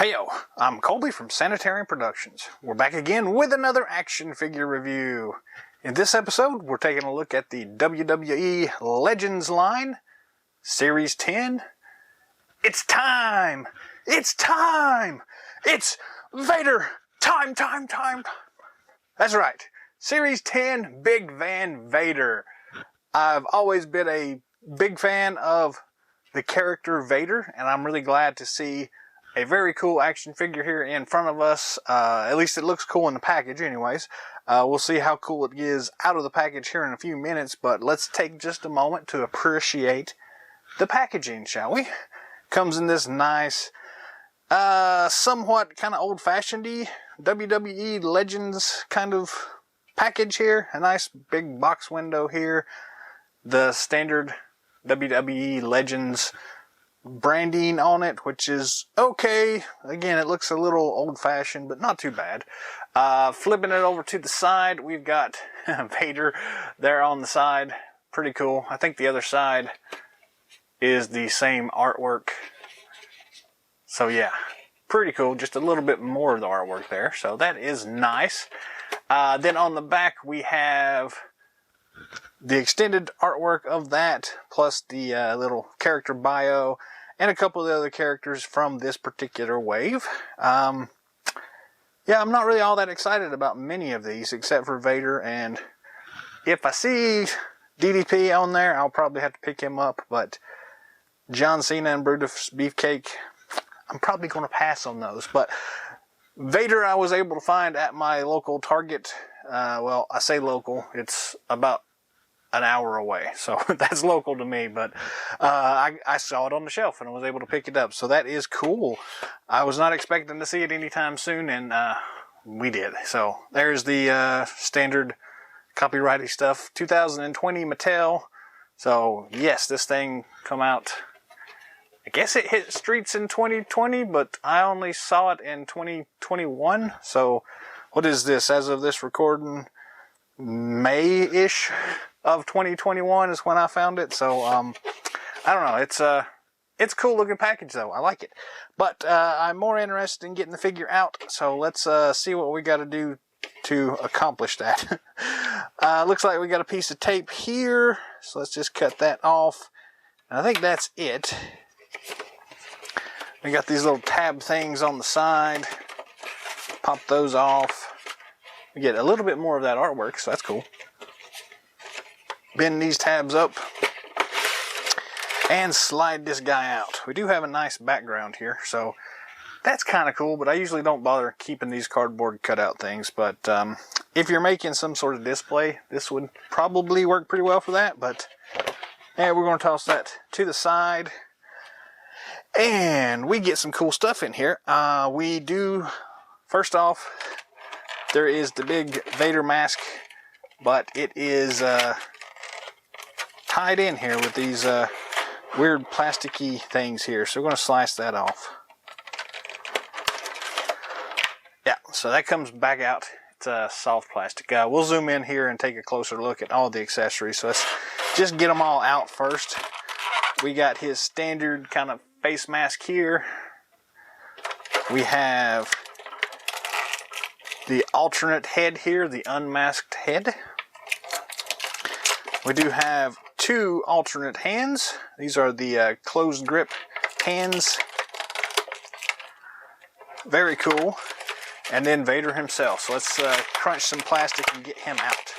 Heyo, I'm Colby from Sanitarium Productions. We're back again with another action figure review. In this episode, we're taking a look at the WWE Legends line, Series 10. It's time! It's time! It's Vader! Time! That's right, Series 10 Big Van Vader. I've always been a big fan of the character Vader, and I'm really glad to see a very cool action figure here in front of us. At least it looks cool in the package anyways. We'll see how cool it is out of the package here in a few minutes, but let's take just a moment to appreciate the packaging, shall we? Comes in this nice, somewhat kind of old-fashioned-y WWE Legends kind of package here. A nice big box window here. The standard WWE Legends branding on it, which is okay. Again, it looks a little old-fashioned, but not too bad. Flipping it over to the side, we've got Vader there on the side. Pretty cool. I think the other side is the same artwork. So yeah, pretty cool. Just a little bit more of the artwork there. So that is nice. Then on the back, we have the extended artwork of that, plus the little character bio, and a couple of the other characters from this particular wave. Yeah, I'm not really all that excited about many of these, except for Vader, and if I see DDP on there, I'll probably have to pick him up, but John Cena and Brutus Beefcake, I'm probably going to pass on those. But Vader I was able to find at my local Target. Well, I say local, it's about an hour away, so that's local to me, but I saw it on the shelf and I was able to pick it up, so that is cool. I was not expecting to see it anytime soon, and we did. So there's the standard copyrighty stuff, 2020 Mattel. So yes, this thing come out, I guess it hit streets in 2020, but I only saw it in 2021. So what is this, as of this recording, May-ish of 2021 is when I found it. So I don't know, it's a cool looking package though. I like it, but I'm more interested in getting the figure out, so let's see what we got to do to accomplish that. Looks like we got a piece of tape here, so let's just cut that off, and I think that's it. We got these little tab things on the side, pop those off. We get a little bit more of that artwork, so that's cool. Bend these tabs up and slide this guy out. We do have a nice background here, so that's kind of cool, but I usually don't bother keeping these cardboard cutout things. But if you're making some sort of display, this would probably work pretty well for that. But yeah, we're going to toss that to the side, and we get some cool stuff in here. We do, first off, there is the big Vader mask, but it is tied in here with these weird plasticky things here, so we're going to slice that off. Yeah, so that comes back out. It's a soft plastic. We'll zoom in here and take a closer look at all the accessories, so let's just get them all out first. We got his standard kind of face mask here. We have the alternate head here, the unmasked head. We do have two alternate hands. These are the closed grip hands. Very cool. And then Vader himself. So let's crunch some plastic and get him out.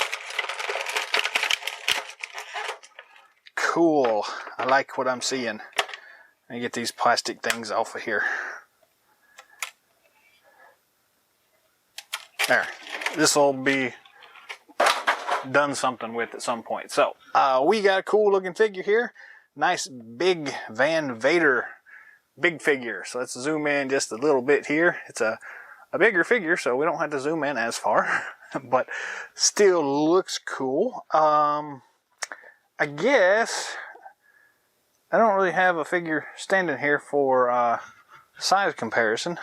Cool. I like what I'm seeing. Let me get these plastic things off of here. There. This will be done something with at some point. So we got a cool looking figure here. Nice Big Van Vader big figure. So let's zoom in just a little bit here. It's a bigger figure, so we don't have to zoom in as far, but still looks cool. I guess I don't really have a figure standing here for size comparison,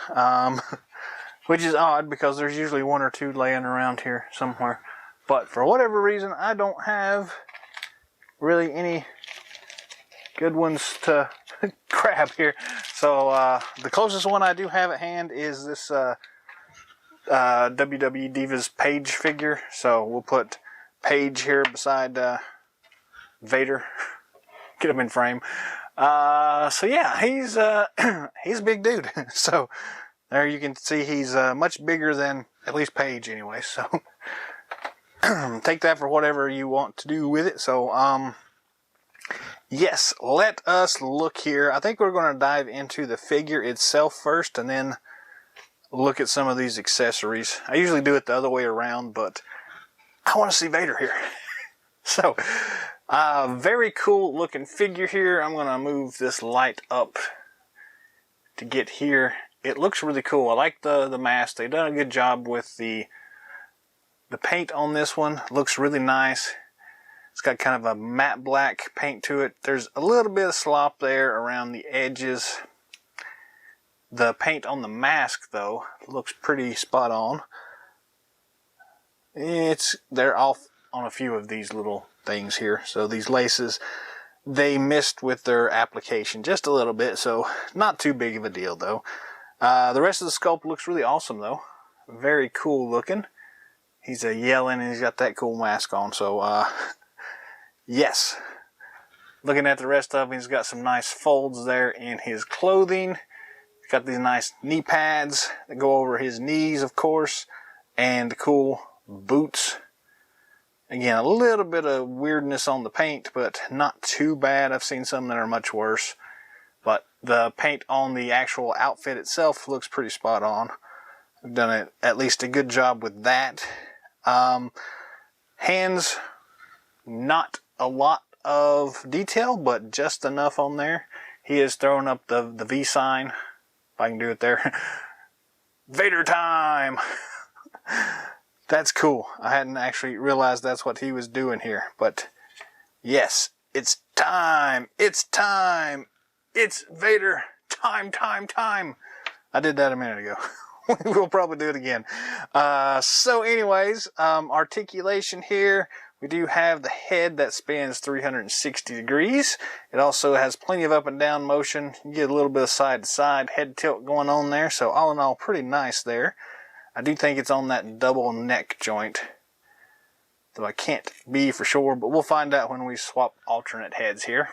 which is odd because there's usually one or two laying around here somewhere. But for whatever reason, I don't have really any good ones to grab here. So the closest one I do have at hand is this WWE Divas Paige figure. So we'll put Paige here beside Vader. Get him in frame. So yeah, he's a big dude. So there you can see he's much bigger than at least Paige anyway. So take that for whatever you want to do with it. So yes, let us look here. I think we're going to dive into the figure itself first and then look at some of these accessories. I usually do it the other way around, but I want to see Vader here. So very cool looking figure here. I'm going to move this light up to get here. It looks really cool. I like the mask. They've done a good job with the paint on this one. Looks really nice. It's got kind of a matte black paint to it. There's a little bit of slop there around the edges. The paint on the mask, though, looks pretty spot on. They're off on a few of these little things here. So these laces, they missed with their application just a little bit, so not too big of a deal, though. The rest of the sculpt looks really awesome, though. Very cool looking. He's yelling, and he's got that cool mask on, so yes. Looking at the rest of him, he's got some nice folds there in his clothing. He's got these nice knee pads that go over his knees, of course, and the cool boots. Again, a little bit of weirdness on the paint, but not too bad. I've seen some that are much worse. But the paint on the actual outfit itself looks pretty spot on. I've done at least a good job with that. Hands, not a lot of detail, but just enough on there. He is throwing up the V sign, if I can do it there. Vader time! That's cool. I hadn't actually realized that's what he was doing here. But yes, it's time! It's time! It's Vader time, time, time! I did that a minute ago. We'll probably do it again. So anyways, articulation here. We do have the head that spins 360 degrees. It also has plenty of up and down motion. You get a little bit of side to side head tilt going on there. So all in all, pretty nice there. I do think it's on that double neck joint, though I can't be for sure, but we'll find out when we swap alternate heads here.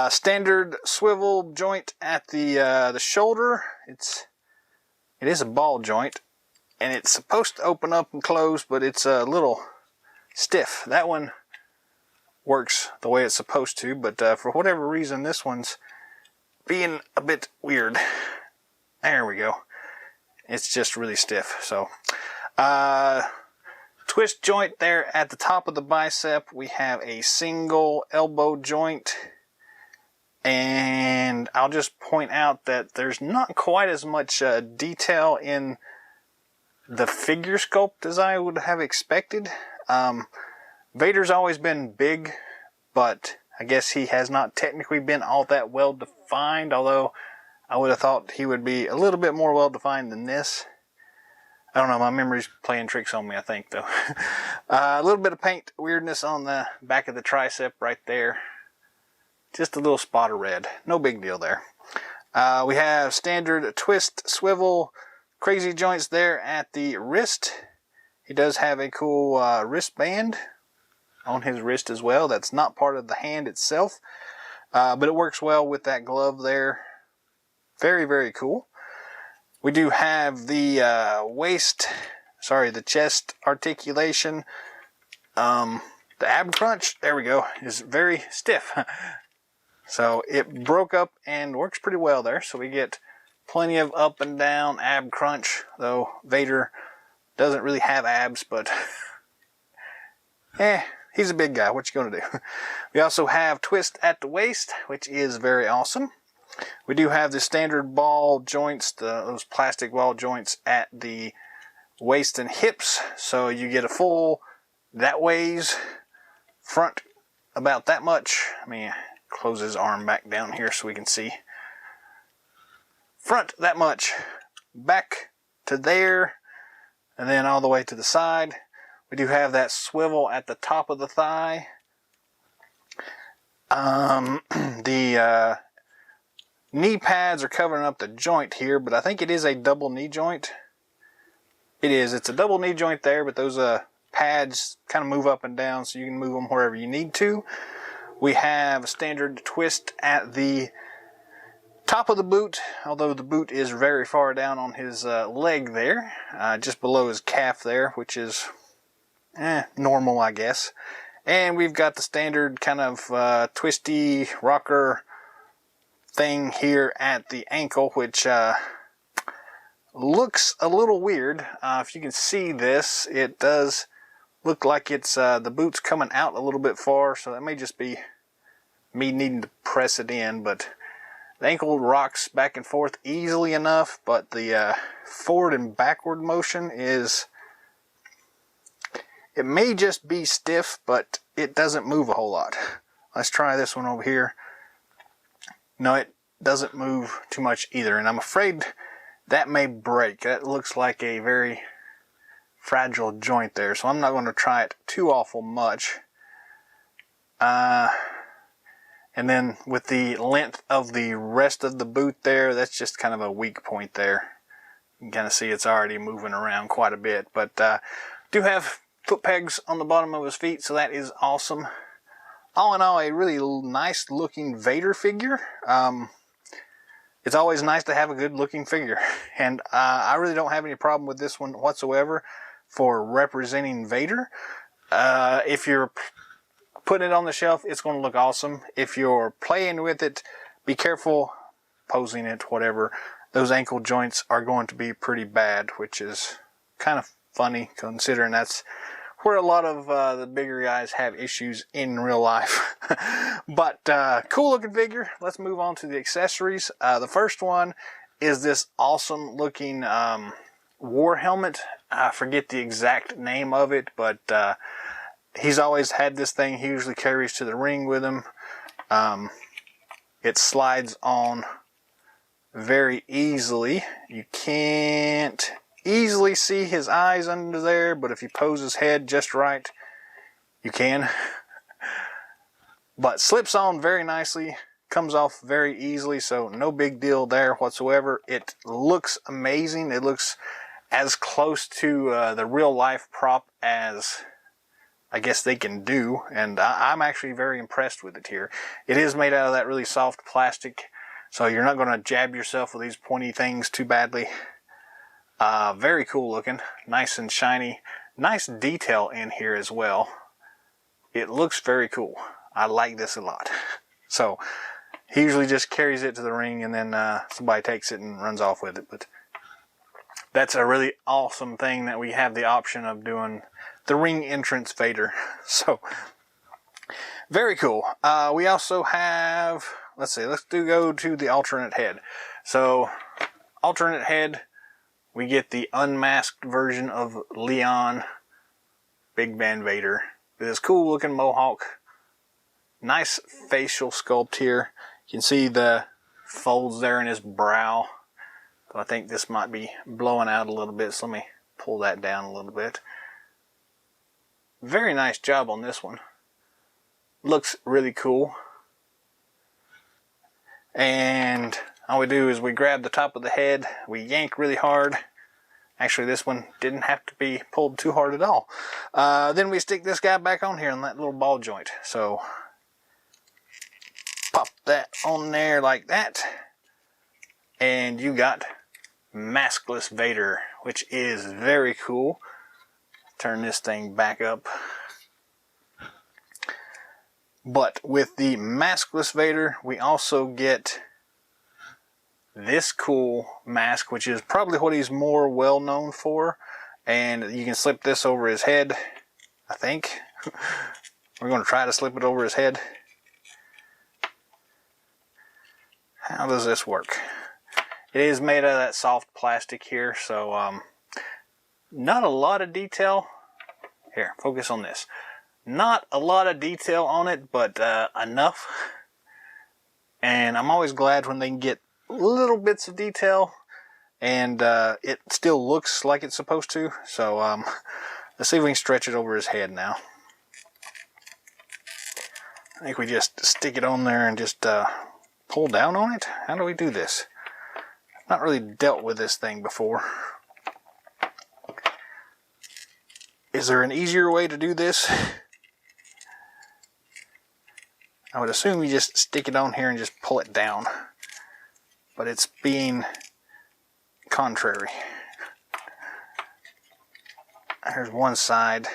Standard swivel joint at the shoulder. It is a ball joint, and it's supposed to open up and close, but it's a little stiff. That one works the way it's supposed to, but for whatever reason, this one's being a bit weird. There we go. It's just really stiff. So, twist joint there at the top of the bicep. We have a single elbow joint. And I'll just point out that there's not quite as much detail in the figure sculpt as I would have expected. Vader's always been big, but I guess he has not technically been all that well defined, although I would have thought he would be a little bit more well defined than this. I don't know, my memory's playing tricks on me, I think, though. A little bit of paint weirdness on the back of the tricep right there. Just a little spot of red. No big deal there. We have standard twist, swivel, crazy joints there at the wrist. He does have a cool wristband on his wrist as well. That's not part of the hand itself, but it works well with that glove there. Very, very cool. We do have the the chest articulation. The ab crunch, there we go, is very stiff. So it broke up and works pretty well there. So we get plenty of up and down ab crunch, though Vader doesn't really have abs, but he's a big guy. What you gonna do? We also have twist at the waist, which is very awesome. We do have the standard ball joints, those plastic ball joints at the waist and hips. So you get a full, that weighs front about that much. Let me close his arm back down here so we can see. Front that much, back to there, and then all the way to the side. We do have that swivel at the top of the thigh. The knee pads are covering up the joint here, but I think it is a double knee joint. It is. It's a double knee joint there, but those pads kind of move up and down, so you can move them wherever you need to. We have a standard twist at the top of the boot, although the boot is very far down on his leg there, just below his calf there, which is normal, I guess. And we've got the standard kind of twisty rocker thing here at the ankle, which looks a little weird. If you can see this, it does look like it's the boot's coming out a little bit far, so that may just be me needing to press it in, but the ankle rocks back and forth easily enough, but the forward and backward motion is, it may just be stiff, but it doesn't move a whole lot. Let's try this one over here. No, it doesn't move too much either, and I'm afraid that may break. That looks like a very fragile joint there, so I'm not going to try it too awful much. And then with the length of the rest of the boot there, that's just kind of a weak point there. You can kind of see it's already moving around quite a bit, but do have foot pegs on the bottom of his feet, so that is awesome. All in all, a really nice looking Vader figure. It's always nice to have a good looking figure, and I really don't have any problem with this one whatsoever for representing Vader. If you're putting it on the shelf, it's going to look awesome. If you're playing with it, be careful posing it, whatever. Those ankle joints are going to be pretty bad, which is kind of funny considering that's where a lot of the bigger guys have issues in real life. But cool looking figure. Let's move on to the accessories. The first one is this awesome looking war helmet. I forget the exact name of it, but he's always had this thing he usually carries to the ring with him. It slides on very easily. You can't easily see his eyes under there, but if you pose his head just right, you can. But slips on very nicely, comes off very easily, so no big deal there whatsoever. It looks amazing. It looks as close to the real life prop as I guess they can do, and I'm actually very impressed with it here. It is made out of that really soft plastic, so you're not going to jab yourself with these pointy things too badly. Very cool looking, nice and shiny, nice detail in here as well. It looks very cool. I like this a lot. So he usually just carries it to the ring, and then somebody takes it and runs off with it. But that's a really awesome thing that we have the option of doing the ring entrance Vader. So very cool. We also have, let's see, let's go to the alternate head. So alternate head, we get the unmasked version of Leon, Big Van Vader. This cool looking mohawk, nice facial sculpt here. You can see the folds there in his brow. So I think this might be blowing out a little bit, so let me pull that down a little bit. Very nice job on this one. Looks really cool. And all we do is we grab the top of the head, we yank really hard. Actually, this one didn't have to be pulled too hard at all. Then we stick this guy back on here in that little ball joint. So pop that on there like that. And you got maskless Vader, which is very cool. Turn this thing back up. But with the maskless Vader, we also get this cool mask, which is probably what he's more well known for. And you can slip this over his head, I think. We're going to try to slip it over his head. How does this work? It is made out of that soft plastic here, so not a lot of detail. Here, focus on this. Not a lot of detail on it, but enough. And I'm always glad when they can get little bits of detail and it still looks like it's supposed to. So let's see if we can stretch it over his head now. I think we just stick it on there and just pull down on it? How do we do this? I've not really dealt with this thing before. Is there an easier way to do this? I would assume you just stick it on here and just pull it down. But it's being contrary. There's one side.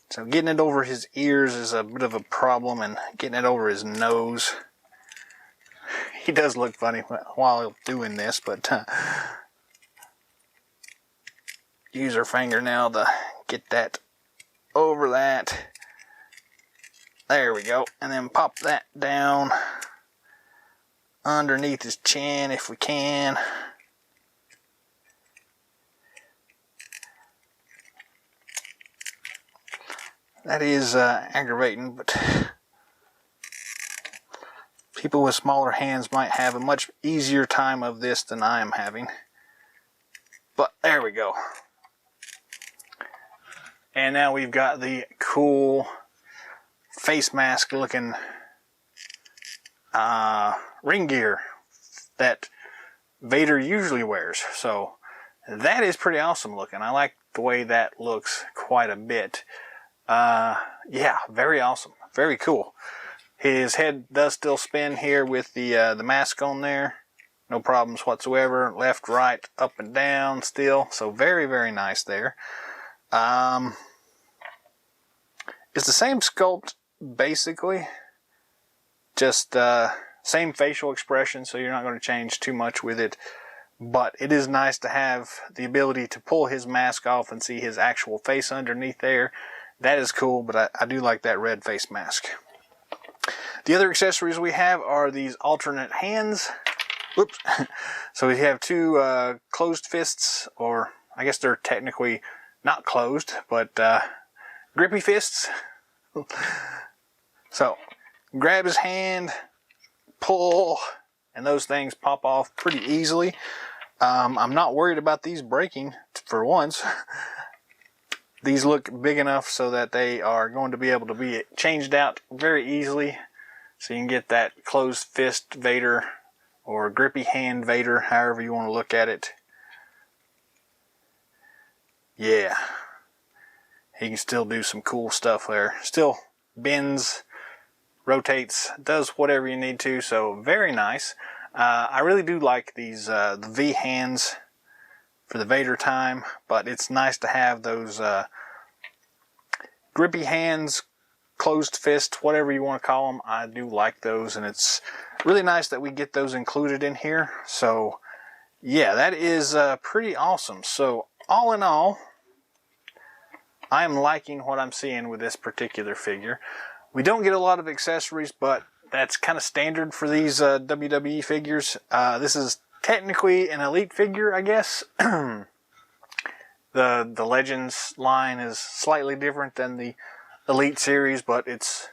So getting it over his ears is a bit of a problem, and getting it over his nose. He does look funny while doing this, but use our fingernail to get that over that. There we go. And then pop that down underneath his chin if we can. That is aggravating, but people with smaller hands might have a much easier time of this than I am having. But there we go. And now we've got the cool face mask looking ring gear that Vader usually wears. So that is pretty awesome looking. I like the way that looks quite a bit. Yeah, very awesome. Very cool. His head does still spin here with the mask on there. No problems whatsoever. Left, right, up and down still. So very, very nice there. It's the same sculpt basically. Just same facial expression, so you're not going to change too much with it. But it is nice to have the ability to pull his mask off and see his actual face underneath there. That is cool, but I do like that red face mask. The other accessories we have are these alternate hands. Whoops. So we have two closed fists, or I guess they're technically not closed, but grippy fists. So grab his hand, pull, and those things pop off pretty easily. I'm not worried about these breaking for once. These look big enough so that they are going to be able to be changed out very easily. So you can get that closed fist Vader or grippy hand Vader, however you want to look at it. Yeah. He can still do some cool stuff there. Still bends, rotates, does whatever you need to. So very nice. I really do like these the V hands for the Vader time, but it's nice to have those grippy hands, closed fist, whatever you want to call them. I do like those, and it's really nice that we get those included in here. So yeah, that is pretty awesome. So all in all, I am liking what I'm seeing with this particular figure. We don't get a lot of accessories, but that's kind of standard for these WWE figures. This is technically an Elite figure, I guess. The Legends line is slightly different than the Elite Series, but it's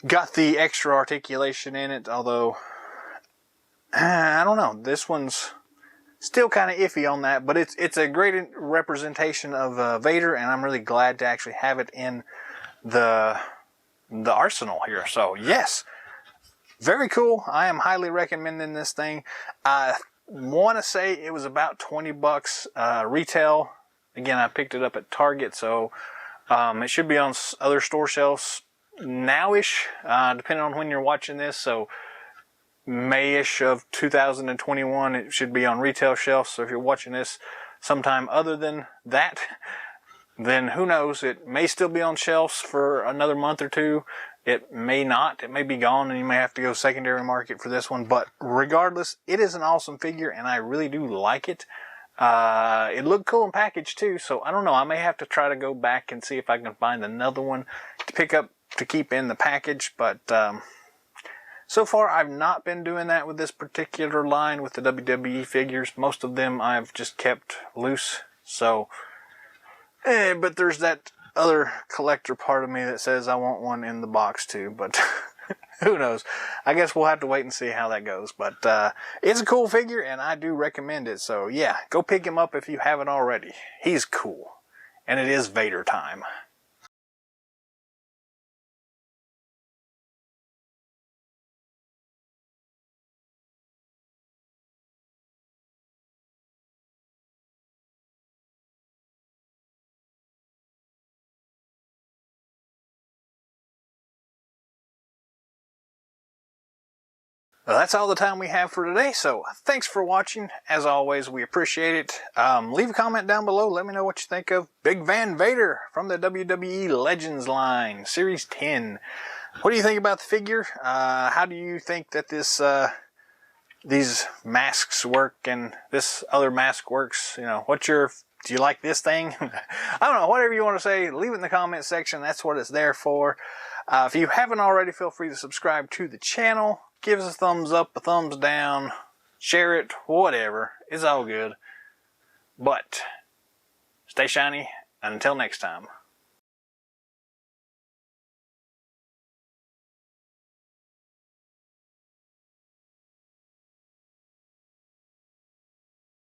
got the extra articulation in it, although I don't know. This one's still kind of iffy on that, but it's a great representation of Vader, and I'm really glad to actually have it in the arsenal here. So yes, very cool. I am highly recommending this thing. I want to say it was about 20 bucks retail. Again, I picked it up at Target, so it should be on other store shelves now-ish, depending on when you're watching this. So May-ish of 2021, it should be on retail shelves. So if you're watching this sometime other than that, then who knows, it may still be on shelves for another month or two. It may not. It may be gone, and you may have to go secondary market for this one. But regardless, it is an awesome figure, and I really do like it. It looked cool in package too, so I don't know. I may have to try to go back and see if I can find another one to pick up to keep in the package. But so far, I've not been doing that with this particular line with the WWE figures. Most of them I've just kept loose. So, but there's that other collector part of me that says I want one in the box too, but who knows. I guess we'll have to wait and see how that goes. But it's a cool figure, and I do recommend it. So yeah, go pick him up if you haven't already. He's cool, and it is Vader time. Well, that's all the time we have for today, so thanks for watching. As always, we appreciate it. Leave a comment down below. Let me know what you think of Big Van Vader from the WWE Legends line, Series 10. What do you think about the figure? How do you think that these masks work and this other mask works? You know, do you like this thing? I don't know, whatever you want to say, leave it in the comment section. That's what it's there for. If you haven't already, feel free to subscribe to the channel. Give us a thumbs up, a thumbs down, share it, whatever. It's all good. But stay shiny, and until next time.